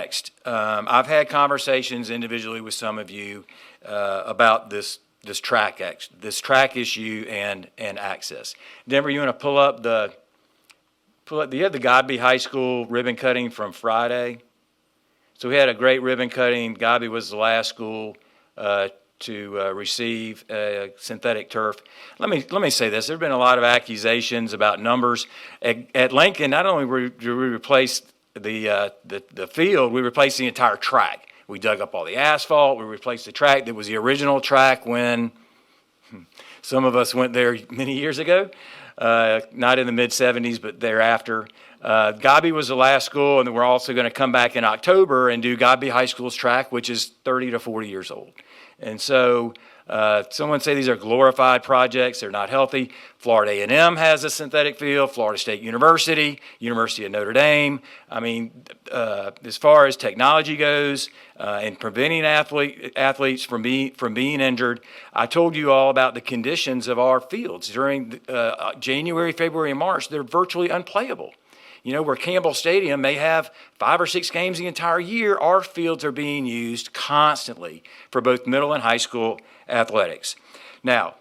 next. I've had conversations individually with some of you about this track issue and access. Denver, you want to pull up you had the Godby High School ribbon cutting from Friday. So we had a great ribbon cutting. Godby was the last school to receive synthetic turf. Let me say this: there have been a lot of accusations about numbers at Lincoln. Not only did we replace the field, we replaced the entire track. We dug up all the asphalt. We replaced the track that was the original track when some of us went there many years ago, not in the mid-'70s, but thereafter. Godby was the last school, and then we're also going to come back in October and do Godby High School's track, which is 30 to 40 years old. And so someone say these are glorified projects. They're not healthy. Florida A&M has a synthetic field, Florida State University, University of Notre Dame. I mean, as far as technology goes and preventing athletes from being injured, I told you all about the conditions of our fields. During January, February, and March, they're virtually unplayable. You know, where Campbell Stadium may have 5 or 6 games the entire year, our fields are being used constantly for both middle and high school athletics. Now,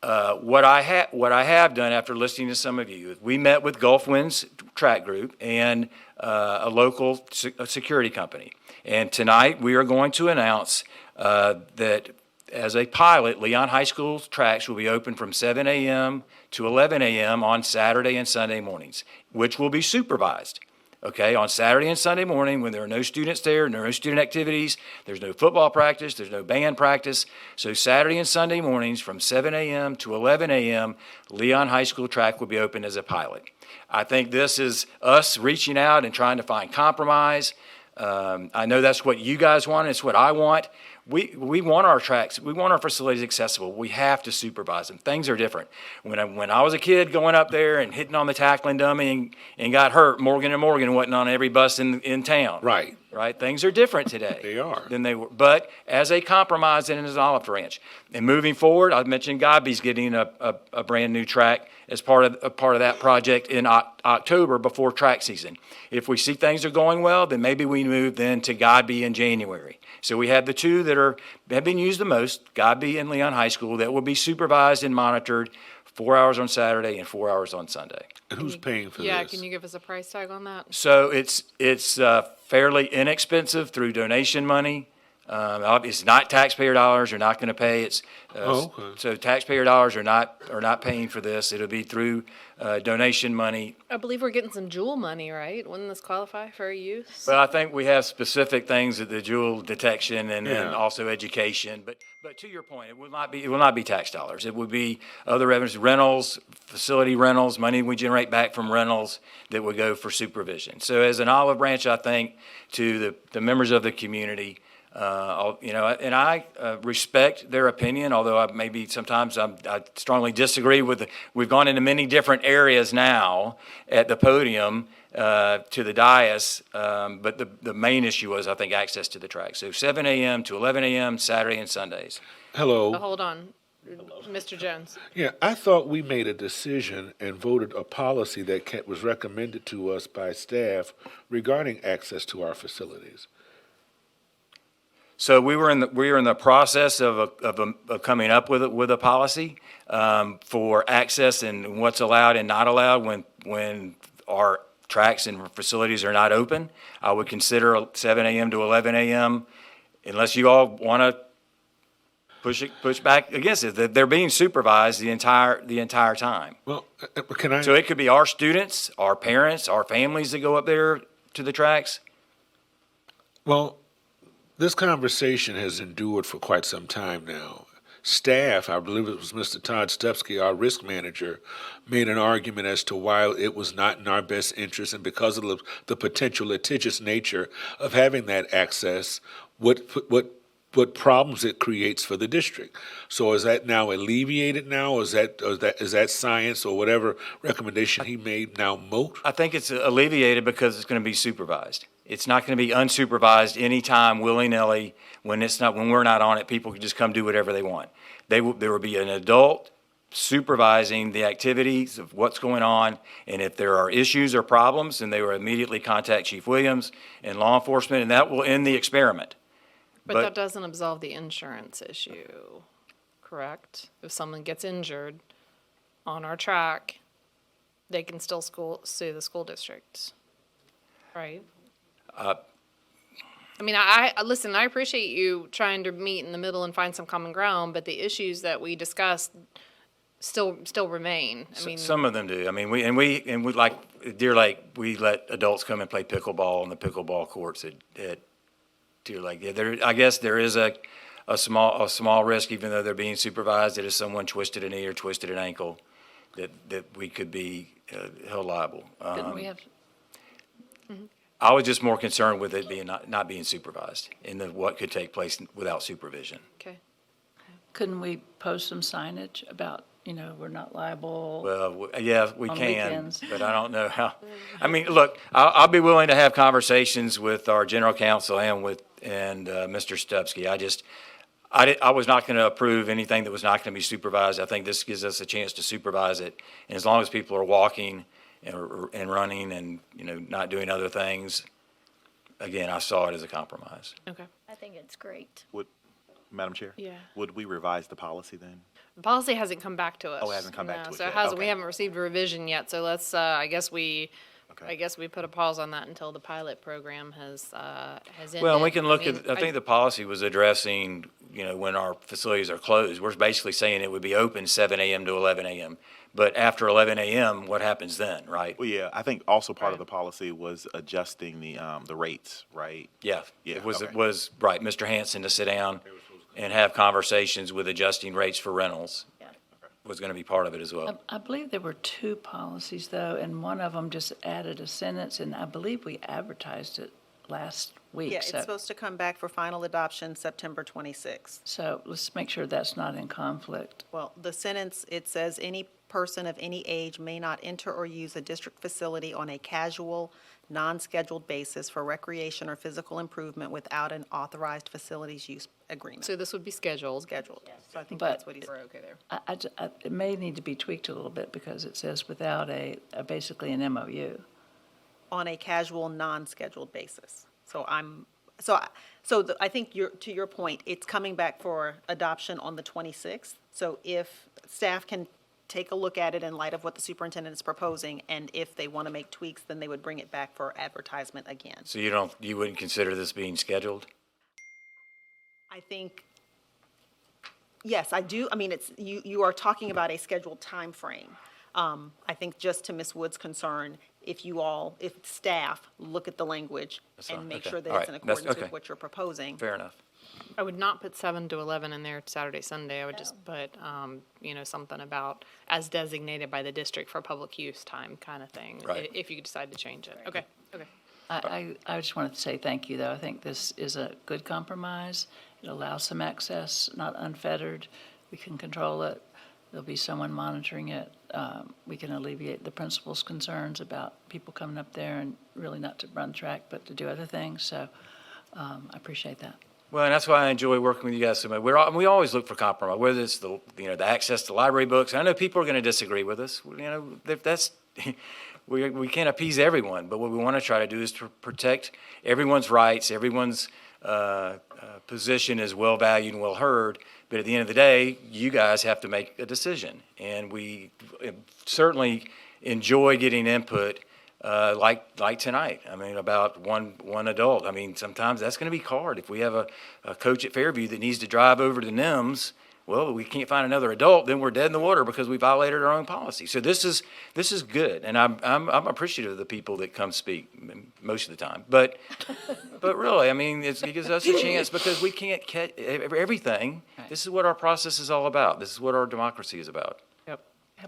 what I have done after listening to some of you, we met with Gulf Winds Track Group and a local security company. And tonight we are going to announce that as a pilot, Leon High School's tracks will be open from 7 a.m. to 11 a.m. on Saturday and Sunday mornings, which will be supervised. Okay, on Saturday and Sunday morning when there are no students there, no student activities, there's no football practice, there's no band practice. So Saturday and Sunday mornings from 7 a.m. to 11 a.m., Leon High School track will be open as a pilot. I think this is us reaching out and trying to find compromise. I know that's what you guys want. It's what I want. We want our tracks. We want our facilities accessible. We have to supervise them. Things are different. When I was a kid going up there and hitting on the tackling dummy and got hurt, Morgan & Morgan wasn't on every bus in town. Right. Right. Things are different today. They are. Than they were. But as a compromise and as an olive branch. And moving forward, I mentioned Godby's getting a brand new track as part of that project in October before track season. If we see things are going well, then maybe we move then to Godby in January. So we have the two that have been used the most, Godby and Leon High School, that will be supervised and monitored 4 hours on Saturday and 4 hours on Sunday. And who's paying for this? Yeah, can you give us a price tag on that? So it's fairly inexpensive through donation money. It's not taxpayer dollars. You're not going to pay. So taxpayer dollars are not paying for this. It'll be through donation money. I believe we're getting some jewel money, right? Wouldn't this qualify for use? But I think we have specific things at the jewel detection and also education. But to your point, it will not be tax dollars. It would be other revenues, rentals, facility rentals, money we generate back from rentals that would go for supervision. So as an olive branch, I think to the members of the community. And I respect their opinion, although maybe sometimes I strongly disagree with we've gone into many different areas now at the podium to the dais, but the main issue was, I think, access to the track. So 7 a.m. to 11 a.m. Saturday and Sundays. Hello. Hold on. Mr. Jones. Yeah, I thought we made a decision and voted a policy that was recommended to us by staff regarding access to our facilities. So we were in the process of coming up with a policy for access and what's allowed and not allowed when our tracks and facilities are not open. I would consider 7 a.m. to 11 a.m. unless you all want to push back against it. They're being supervised the entire time. Well, can I? So it could be our students, our parents, our families that go up there to the tracks. Well, this conversation has endured for quite some time now. Staff, I believe it was Mr. Todd Stepsky, our risk manager, made an argument as to why it was not in our best interest, and because of the potential litigious nature of having that access, what problems it creates for the district. So is that now alleviated now? Is that science or whatever recommendation he made now moot? I think it's alleviated because it's going to be supervised. It's not going to be unsupervised anytime, willy-nilly, when we're not on it. People can just come do whatever they want. There will be an adult supervising the activities of what's going on, and if there are issues or problems, then they will immediately contact Chief Williams and law enforcement, and that will end the experiment. But that doesn't absolve the insurance issue, correct? If someone gets injured on our track, they can still sue the school district, right? I mean, listen, I appreciate you trying to meet in the middle and find some common ground, but the issues that we discussed still remain. I mean, Some of them do. I mean, we like Deer Lake, we let adults come and play pickleball on the pickleball courts at Deer Lake. Yeah, I guess there is a small risk, even though they're being supervised, that if someone twisted a knee or twisted an ankle, that we could be held liable. Didn't we have, I was just more concerned with it being not being supervised and what could take place without supervision. okay. couldn't we post some signage about, we're not liable? Well, yeah, we On can, weekends. but I don't know how. I mean, look, I'll be willing to have conversations with our general counsel and Mr. Stupsky. I was not going to approve anything that was not going to be supervised. I think this gives us a chance to supervise it. And as long as people are walking and running and, not doing other things, again, I saw it as a compromise. Okay. I think it's great. Madam Chair? Yeah. Would we revise the policy then? The policy hasn't come back to us. Oh, it hasn't come back No, to us so it yet. hasn't. We Okay. haven't received a revision yet, so let's, I guess we Okay. put a pause on that until the pilot program has ended. Well, and we can look mean, at, I think the policy was addressing, when our facilities are closed. We're basically saying it would be open 7 a.m. to 11 a.m. But after 11 a.m., what happens then, right? Well, yeah, I think also part of Right. the policy was adjusting the rates, right? Yeah. Yeah, It was, okay. right, Mr. Hanson to sit down and have conversations with adjusting rates for rentals Yeah. was going to be part of it as well. I believe there were two policies, though, and one of them just added a sentence, and I believe we advertised it last week. Yeah, it's So- supposed to come back for final adoption September 26th. So let's make sure that's not in conflict. Well, the sentence, it says, "Any person of any age may not enter or use a district facility on a casual, non-scheduled basis for recreation or physical improvement without an authorized facilities use agreement." So this would be scheduled. Scheduled. So I think But- that's what he's. We're okay there. It may need to be tweaked a little bit because it says without basically an MOU. On a casual, non-scheduled basis. So I think to your point, it's coming back for adoption on the 26th. So if staff can take a look at it in light of what the superintendent is proposing, and if they want to make tweaks, then they would bring it back for advertisement again. So you wouldn't consider this being scheduled? I think, yes, I do. I mean, you are talking about a scheduled timeframe. I think just to Ms. Wood's concern, if staff look at the language fine. and make Okay. sure that All it's in right. That's- accordance okay. with what you're proposing. Fair enough. I would not put 7 to 11 in there Saturday, Sunday. I would just put, something about as designated by the district for public use time kind of thing. Right. If you decide to change it. Okay, okay. I just wanted to say thank you, though. I think this is a good compromise. It allows some access, not unfettered. We can control it. There'll be someone monitoring it. We can alleviate the principal's concerns about people coming up there and really not to run track, but to do other things. So I appreciate that. Well, and that's why I enjoy working with you guys so much. We always look for compromise, whether it's the access to library books. I know people are going to disagree with us. We can't appease everyone, but what we want to try to do is to protect everyone's rights. Everyone's position is well valued and well heard. But at the end of the day, you guys have to make a decision, and we certainly enjoy getting input. Like tonight, I mean, about one adult. I mean, sometimes that's going to be hard. If we have a coach at Fairview that needs to drive over to NIMS, well, we can't find another adult, then we're dead in the water because we violated our own policy. So this is good, and I'm appreciative of the people that come speak most of the time. But really, I mean, it gives us a chance because we can't catch everything. This is what our process is all about. This is what our democracy is about.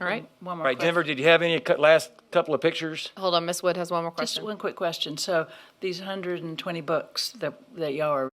All right. One All more right, question. Denver, did you have any last couple of pictures? Hold on, Ms. Wood has one more Just question. one quick question. So these 120 books that y'all are